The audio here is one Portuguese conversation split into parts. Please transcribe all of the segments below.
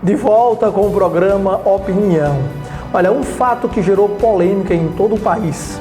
De volta com o programa Opinião. Olha, um fato que gerou polêmica em todo o país.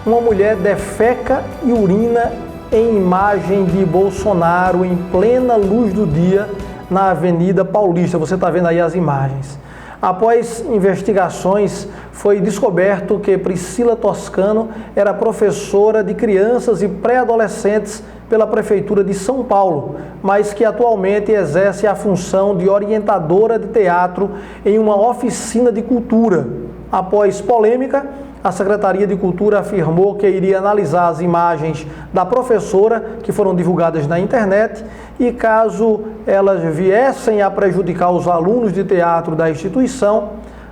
Uma mulher defeca e urina em imagem de Bolsonaro em plena luz do dia na Avenida Paulista. Você está vendo aí as imagens. Após investigações, foi descoberto que Priscila Toscano era professora de crianças e pré-adolescentes pela Prefeitura de São Paulo, mas que atualmente exerce a função de orientadora de teatro em uma oficina de cultura. Após polêmica, a Secretaria de Cultura afirmou que iria analisar as imagens da professora que foram divulgadas na internet e, caso elas viessem a prejudicar os alunos de teatro da instituição,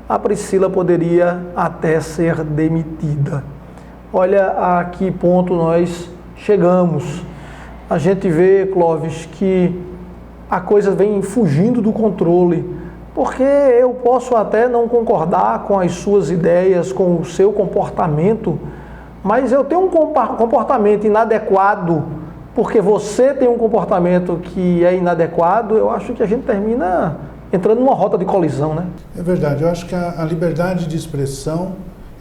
a Priscila poderia até ser demitida. Olha a que ponto nós chegamos. A gente vê, Clóvis, que a coisa vem fugindo do controle, porque eu posso até não concordar com as suas ideias, com o seu comportamento, mas eu tenho um comportamento inadequado, porque você tem um comportamento que é inadequado, eu acho que a gente termina entrando numa rota de colisão, né? É verdade, eu acho que a liberdade de expressão,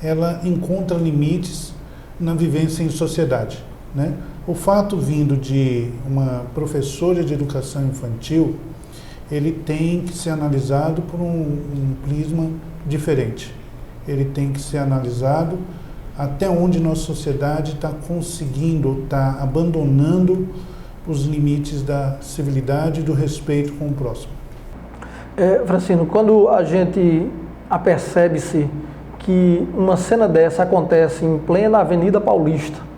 ela encontra limites na vivência em sociedade, né? O fato vindo de uma professora de educação infantil, ele tem que ser analisado por um prisma diferente. Ele tem que ser analisado até onde nossa sociedade está conseguindo, está abandonando os limites da civilidade e do respeito com o próximo. Francino, quando a gente apercebe-se que uma cena dessa acontece em plena Avenida Paulista,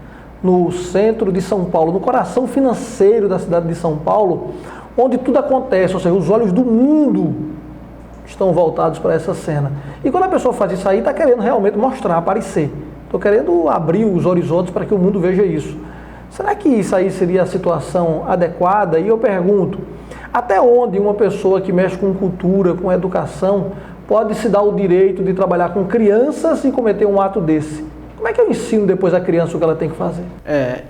no centro de São Paulo, no coração financeiro da cidade de São Paulo, onde tudo acontece, ou seja, os olhos do mundo estão voltados para essa cena. E quando a pessoa faz isso aí, está querendo realmente mostrar, aparecer. Estou querendo abrir os horizontes para que o mundo veja isso. Será que isso aí seria a situação adequada? E eu pergunto, até onde uma pessoa que mexe com cultura, com educação, pode se dar o direito de trabalhar com crianças e cometer um ato desse? Como é que eu ensino depois a criança o que ela tem que fazer?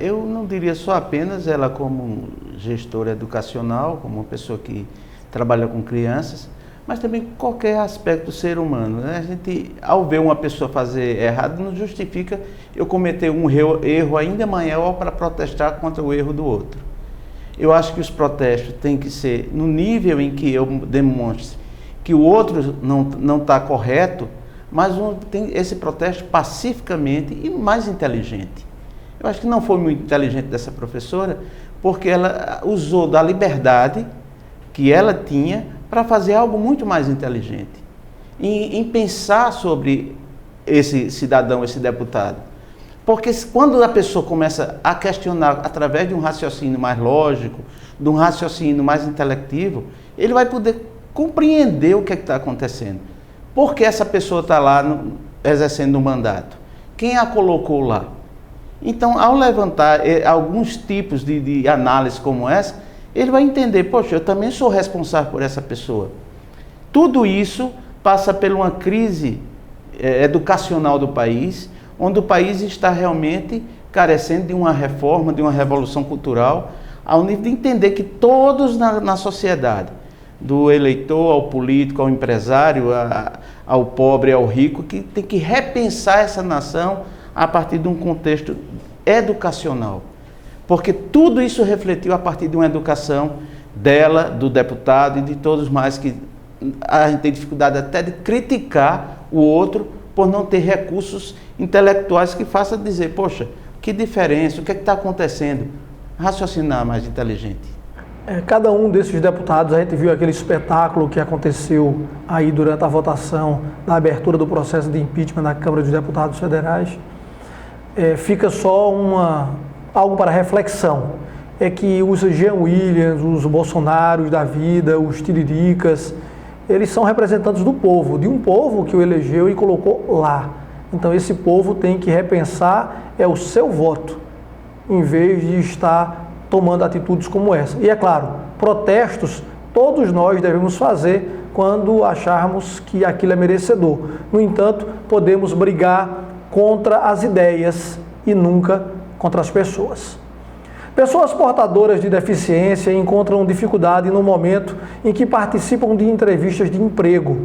Eu não diria só apenas ela como gestora educacional, como uma pessoa que trabalha com crianças, mas também qualquer aspecto do ser humano, né? A gente, ao ver uma pessoa fazer errado, não justifica eu cometer um erro ainda maior para protestar contra o erro do outro. Eu acho que os protestos têm que ser no nível em que eu demonstre que o outro não está correto, mas tem esse protesto pacificamente e mais inteligente. Eu acho que não foi muito inteligente dessa professora, porque ela usou da liberdade que ela tinha para fazer algo muito mais inteligente, em pensar sobre esse cidadão, esse deputado. Porque quando a pessoa começa a questionar através de um raciocínio mais lógico, de um raciocínio mais intelectivo, ele vai poder compreender o que está acontecendo. Por que essa pessoa está lá exercendo um mandato? Quem a colocou lá? Então, ao levantar alguns tipos de análise como essa, ele vai entender, poxa, eu também sou responsável por essa pessoa. Tudo isso passa por uma crise educacional do país, onde o país está realmente carecendo de uma reforma, de uma revolução cultural, ao nível de entender que todos na sociedade, do eleitor ao político, ao empresário, ao pobre, ao rico, que tem que repensar essa nação a partir de um contexto educacional. Porque tudo isso refletiu a partir de uma educação dela, do deputado e de todos mais que a gente tem dificuldade até de criticar o outro por não ter recursos intelectuais que façam dizer, poxa, que diferença, o que é que está acontecendo? Raciocinar mais inteligente. Cada um desses deputados, a gente viu aquele espetáculo que aconteceu aí durante a votação da abertura do processo de impeachment na Câmara dos Deputados Federais, fica só algo para reflexão. É que os Jean Williams, os Bolsonaros da vida, os Tiriricas, eles são representantes do povo, de um povo que o elegeu e colocou lá. Então esse povo tem que repensar o seu voto, em vez de estar tomando atitudes como essa. E é claro, protestos todos nós devemos fazer quando acharmos que aquilo é merecedor. No entanto, podemos brigar contra as ideias e nunca contra as pessoas. Pessoas portadoras de deficiência encontram dificuldade no momento em que participam de entrevistas de emprego,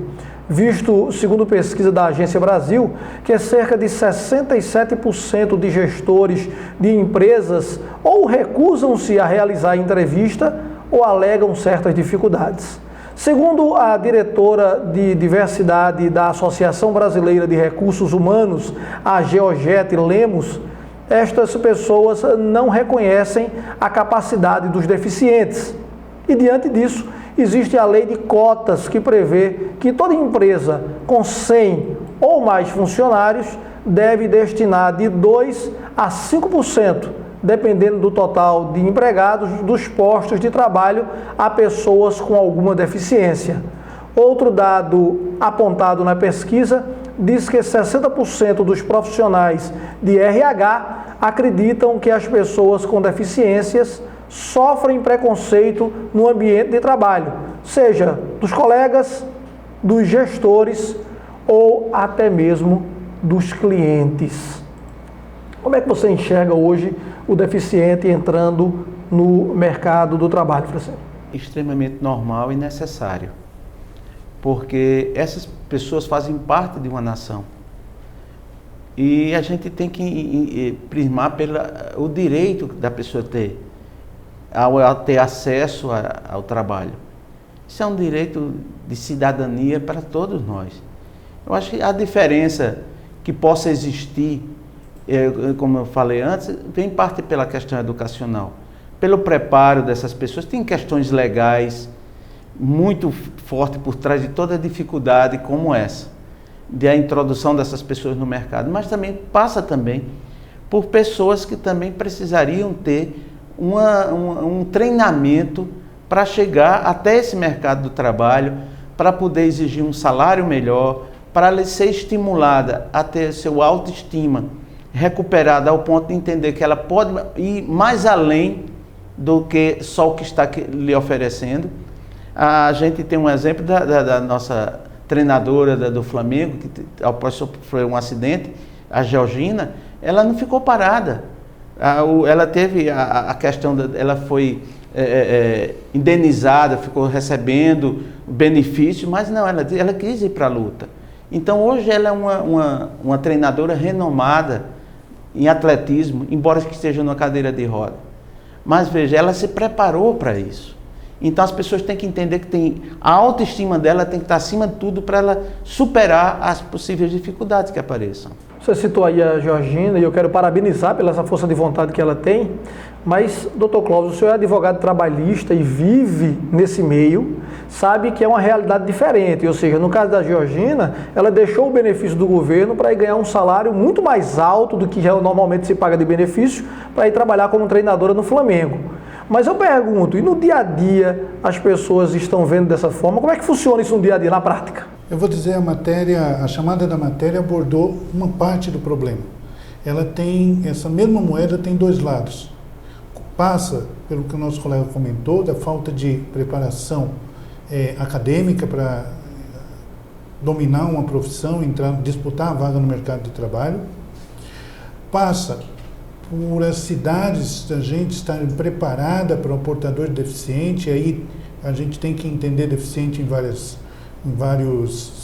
visto, segundo pesquisa da Agência Brasil, que cerca de 67% de gestores de empresas ou recusam-se a realizar a entrevista ou alegam certas dificuldades. Segundo a diretora de diversidade da Associação Brasileira de Recursos Humanos, a Georgette Lemos, estas pessoas não reconhecem a capacidade dos deficientes. E diante disso, existe a lei de cotas que prevê que toda empresa com 100 ou mais funcionários deve destinar de 2% a 5%, dependendo do total de empregados dos postos de trabalho, a pessoas com alguma deficiência. Outro dado apontado na pesquisa diz que 60% dos profissionais de RH acreditam que as pessoas com deficiências sofrem preconceito no ambiente de trabalho, seja dos colegas, dos gestores ou até mesmo dos clientes. Como é que você enxerga hoje o deficiente entrando no mercado do trabalho, Francênio? Extremamente normal e necessário, porque essas pessoas fazem parte de uma nação e a gente tem que primar pelo direito da pessoa ter acesso ao trabalho. Isso é um direito de cidadania para todos nós. Eu acho que a diferença que possa existir, como eu falei antes, vem parte pela questão educacional, pelo preparo dessas pessoas. Tem questões legais muito fortes por trás de toda dificuldade como essa, da introdução dessas pessoas no mercado, mas também passa também por pessoas que também precisariam ter um treinamento para chegar até esse mercado do trabalho, para poder exigir um salário melhor, para ela ser estimulada a ter seu autoestima recuperada ao ponto de entender que ela pode ir mais além do que só o que está lhe oferecendo. A gente tem um exemplo da nossa treinadora do Flamengo, que após sofrer um acidente, a Georgina, ela não ficou parada. Ela teve a questão, ela foi indenizada, ficou recebendo benefício, mas não, ela quis ir para a luta. Então hoje ela é uma treinadora renomada em atletismo, embora que esteja numa cadeira de roda. Mas veja, ela se preparou para isso. Então as pessoas têm que entender que a autoestima dela tem que estar acima de tudo para ela superar as possíveis dificuldades que apareçam. Você citou aí a Georgina e eu quero parabenizar pela essa força de vontade que ela tem, mas, doutor Clóvis, o senhor é advogado trabalhista e vive nesse meio, sabe que é uma realidade diferente, ou seja, no caso da Georgina, ela deixou o benefício do governo para ir ganhar um salário muito mais alto do que já normalmente se paga de benefício para ir trabalhar como treinadora no Flamengo. Mas eu pergunto, e no dia a dia as pessoas estão vendo dessa forma? Como é que funciona isso no dia a dia, na prática? Eu vou dizer, a chamada da matéria abordou uma parte do problema. Essa mesma moeda tem dois lados. Passa, pelo que o nosso colega comentou, da falta de preparação acadêmica para dominar uma profissão, disputar a vaga no mercado de trabalho. Passa por as cidades, a gente estar preparada para o portador deficiente, aí a gente tem que entender deficiente em vários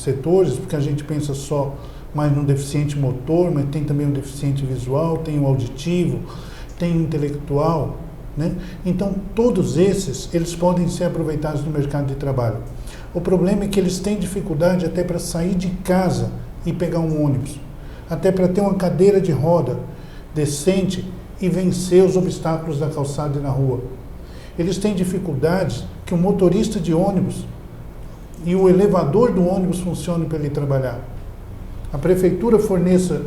setores, porque a gente pensa só mais no deficiente motor, mas tem também o deficiente visual, tem o auditivo, tem o intelectual, né? Então, todos esses, eles podem ser aproveitados no mercado de trabalho. O problema é que eles têm dificuldade até para sair de casa e pegar um ônibus, até para ter uma cadeira de roda decente e vencer os obstáculos da calçada e na rua. Eles têm dificuldades que o motorista de ônibus e o elevador do ônibus funcione para ele trabalhar. A prefeitura forneça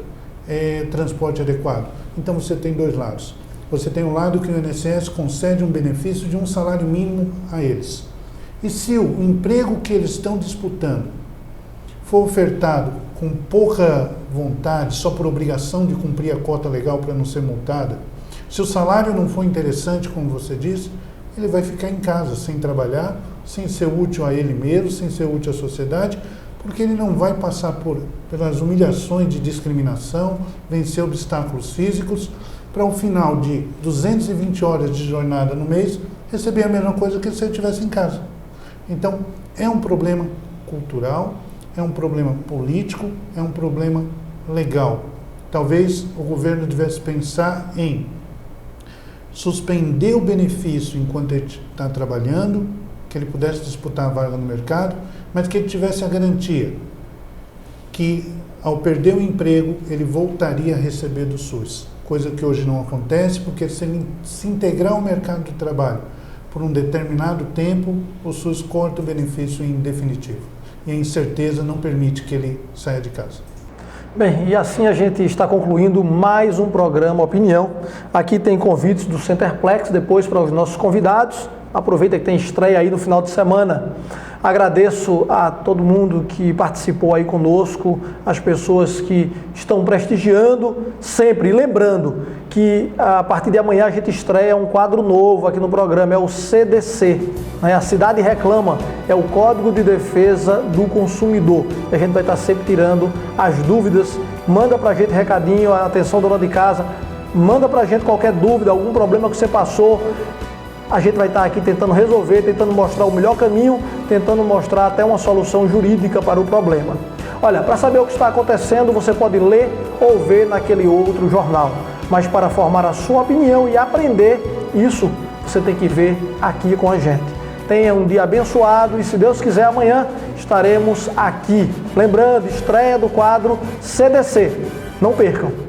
transporte adequado. Então você tem dois lados. Você tem um lado que o INSS concede um benefício de um salário mínimo a eles. E se o emprego que eles estão disputando for ofertado com pouca vontade, só por obrigação de cumprir a cota legal para não ser multada, se o salário não for interessante, como você disse, ele vai ficar em casa, sem trabalhar, sem ser útil a ele mesmo, sem ser útil à sociedade, porque ele não vai passar pelas humilhações de discriminação, vencer obstáculos físicos, para o final de 220 horas de jornada no mês, receber a mesma coisa que se ele estivesse em casa. Então, é um problema cultural, é um problema político, é um problema legal. Talvez o governo devesse pensar em suspender o benefício enquanto ele está trabalhando, que ele pudesse disputar a vaga no mercado, mas que ele tivesse a garantia que, ao perder o emprego, ele voltaria a receber do SUS. Coisa que hoje não acontece, porque se ele se integrar ao mercado de trabalho por um determinado tempo, o SUS corta o benefício em definitivo. E a incerteza não permite que ele saia de casa. Bem, e assim a gente está concluindo mais um programa Opinião. Aqui tem convites do Centerplex, depois para os nossos convidados. Aproveita que tem estreia aí no final de semana. Agradeço a todo mundo que participou aí conosco, as pessoas que estão prestigiando sempre. E lembrando que a partir de amanhã a gente estreia um quadro novo aqui no programa, é o CDC, né? A Cidade Reclama, é o Código de Defesa do Consumidor. E a gente vai estar sempre tirando as dúvidas. Manda pra gente recadinho, atenção dona de casa, manda pra gente qualquer dúvida, algum problema que você passou. A gente vai estar aqui tentando resolver, tentando mostrar o melhor caminho, tentando mostrar até uma solução jurídica para o problema. Olha, para saber o que está acontecendo, você pode ler ou ver naquele outro jornal. Mas para formar a sua opinião e aprender isso, você tem que ver aqui com a gente. Tenha um dia abençoado e, se Deus quiser, amanhã estaremos aqui. Lembrando, estreia do quadro CDC. Não percam!